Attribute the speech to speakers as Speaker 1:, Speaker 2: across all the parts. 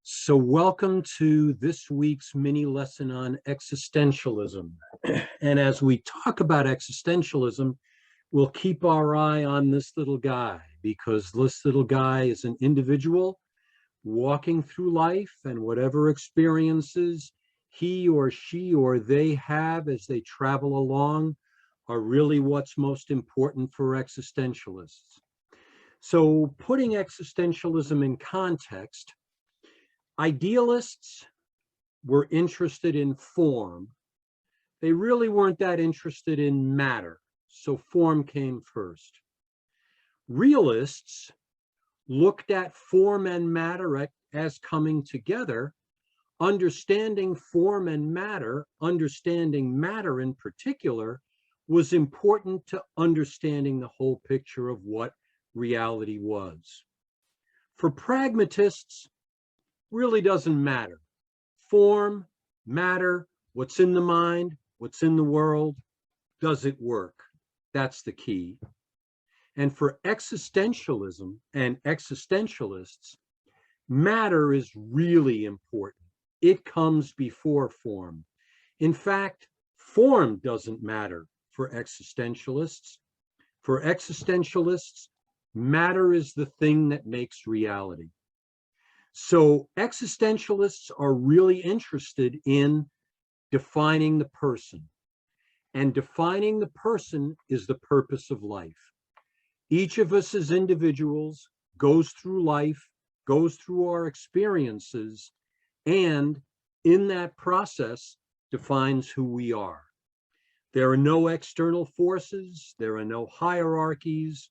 Speaker 1: So welcome to this week's mini lesson on existentialism. And as we talk about existentialism, we'll keep our eye on this little guy because this little guy is an individual walking through life, and whatever experiences he or she or they have as they travel along are really what's most important for existentialists. So putting existentialism in context, idealists were interested in form. They really weren't that interested in matter, so form came first. Realists looked at form and matter as coming together, understanding form and matter, understanding matter in particular, was important to understanding the whole picture of what reality was. For pragmatists, really doesn't matter. Form, matter, what's in the mind, what's in the world, does it work? That's the key. And for existentialism and existentialists, matter is really important. It comes before form. In fact, form doesn't matter for existentialists. For existentialists, matter is the thing that makes reality. So existentialists are really interested in defining the person. And defining the person is the purpose of life. Each of us as individuals goes through life, goes through our experiences, and in that process defines who we are. There are no external forces, there are no hierarchies,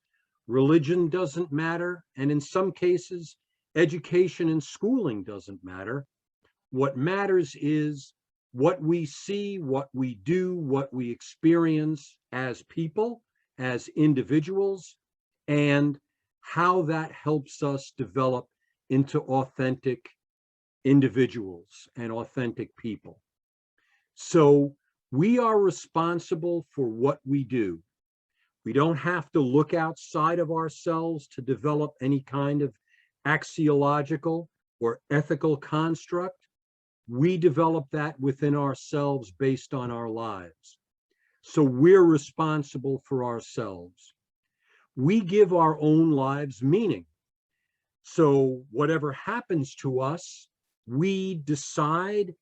Speaker 1: religion doesn't matter, and in some cases, education and schooling doesn't matter. What matters is what we see, what we do, what we experience as people, as individuals, and how that helps us develop into authentic individuals and authentic people. So we are responsible for what we do. We don't have to look outside of ourselves to develop any kind of axiological or ethical construct. We develop that within ourselves based on our lives. So we're responsible for ourselves. We give our own lives meaning. So whatever happens to us, we decide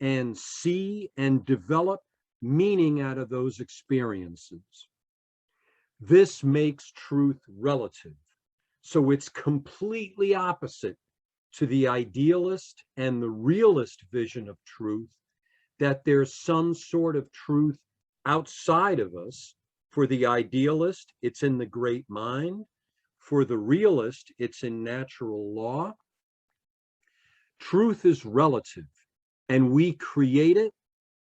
Speaker 1: and see and develop meaning out of those experiences. This makes truth relative. So it's completely opposite to the idealist and the realist vision of truth, that there's some sort of truth outside of us. For the idealist, it's in the great mind. For the realist, it's in natural law. Truth is relative, and we create it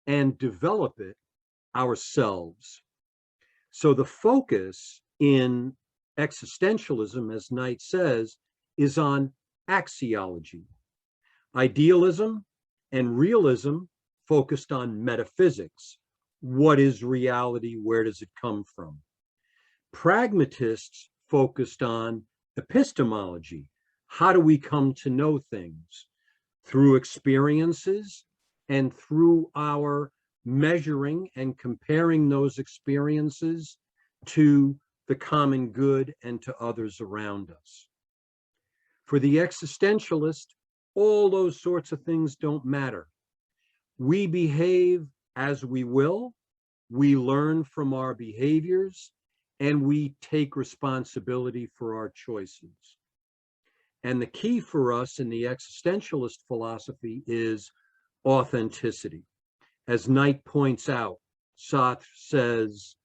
Speaker 1: and develop it ourselves. So the focus in existentialism, as Knight says, is on axiology. Idealism and realism focused on metaphysics. What is reality? Where does it come from? Pragmatists focused on epistemology. How do we come to know things? Through experiences and through our measuring and comparing those experiences to the common good and to others around us. For the existentialist, all those sorts of things don't matter. We behave as we will, we learn from our behaviors, and we take responsibility for our choices. And the key for us in the existentialist philosophy is authenticity. As Knight points out, Sartre says,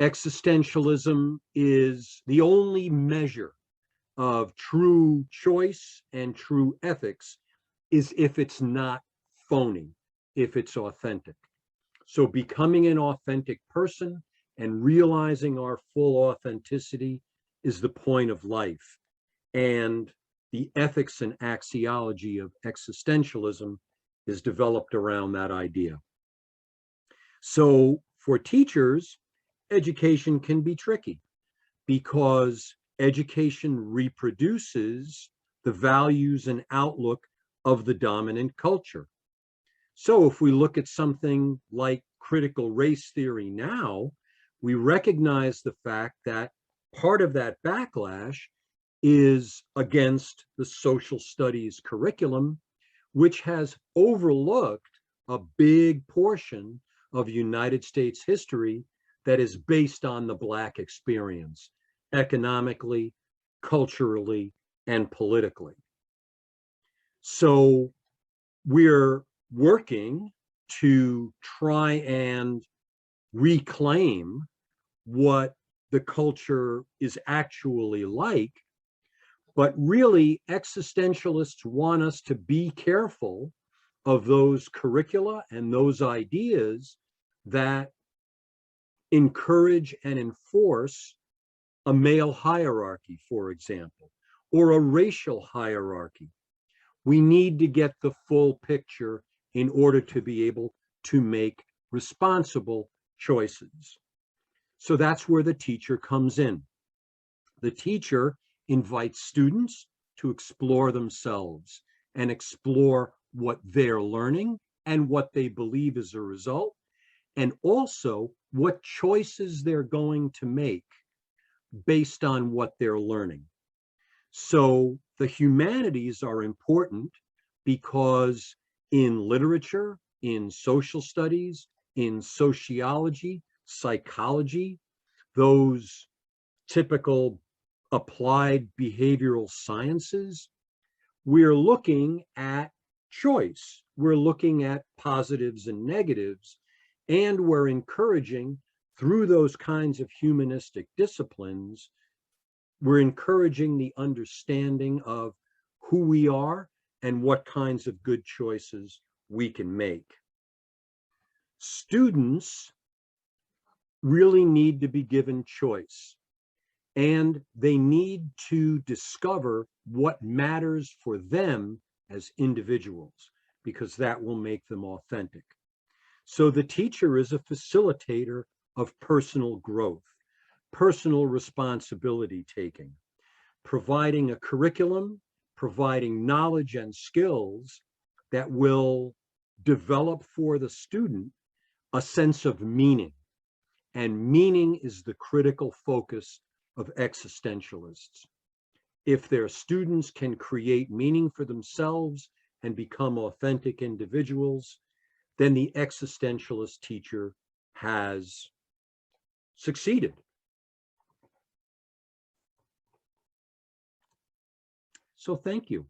Speaker 1: existentialism is the only measure of true choice and true ethics is if it's not phony, if it's authentic. So becoming an authentic person and realizing our full authenticity is the point of life. And the ethics and axiology of existentialism is developed around that idea. So for teachers, education can be tricky because education reproduces the values and outlook of the dominant culture. So if we look at something like critical race theory now, we recognize the fact that part of that backlash is against the social studies curriculum, which has overlooked a big portion of United States history that is based on the Black experience, economically, culturally, and politically. So we're working to try and reclaim what the culture is actually like, but really existentialists want us to be careful of those curricula and those ideas that encourage and enforce a male hierarchy, for example, or a racial hierarchy. We need to get the full picture in order to be able to make responsible choices. So that's where the teacher comes in. The teacher invites students to explore themselves and explore what they're learning and what they believe is a result, and also what choices they're going to make based on what they're learning. So the humanities are important because in literature, in social studies, in sociology, psychology, those typical applied behavioral sciences, we're looking at choice. We're looking at positives and negatives, and we're encouraging through those kinds of humanistic disciplines, we're encouraging the understanding of who we are and what kinds of good choices we can make. Students really need to be given choice, and they need to discover what matters for them as individuals, because that will make them authentic. So the teacher is a facilitator of personal growth, personal responsibility taking, providing a curriculum, providing knowledge and skills that will develop for the student a sense of meaning. And meaning is the critical focus of existentialists. If their students can create meaning for themselves and become authentic individuals, then the existentialist teacher has succeeded. So thank you.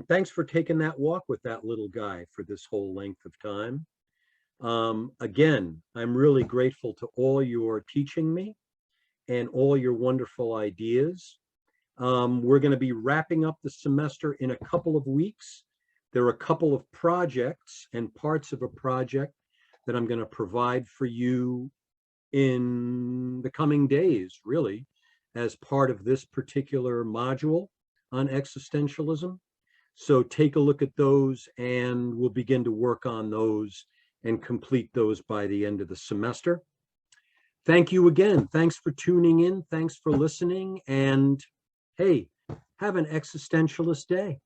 Speaker 1: Thanks for taking that walk with that little guy for this whole length of time. Again, I'm really grateful to all your teaching me and all your wonderful ideas. We're going to be wrapping up the semester in a couple of weeks. There are a couple of projects and parts of a project that I'm going to provide for you in the coming days, really, as part of this particular module on existentialism. So take a look at those, and we'll begin to work on those and complete those by the end of the semester. Thank you again. Thanks for tuning in. Thanks for listening. And hey, have an existentialist day.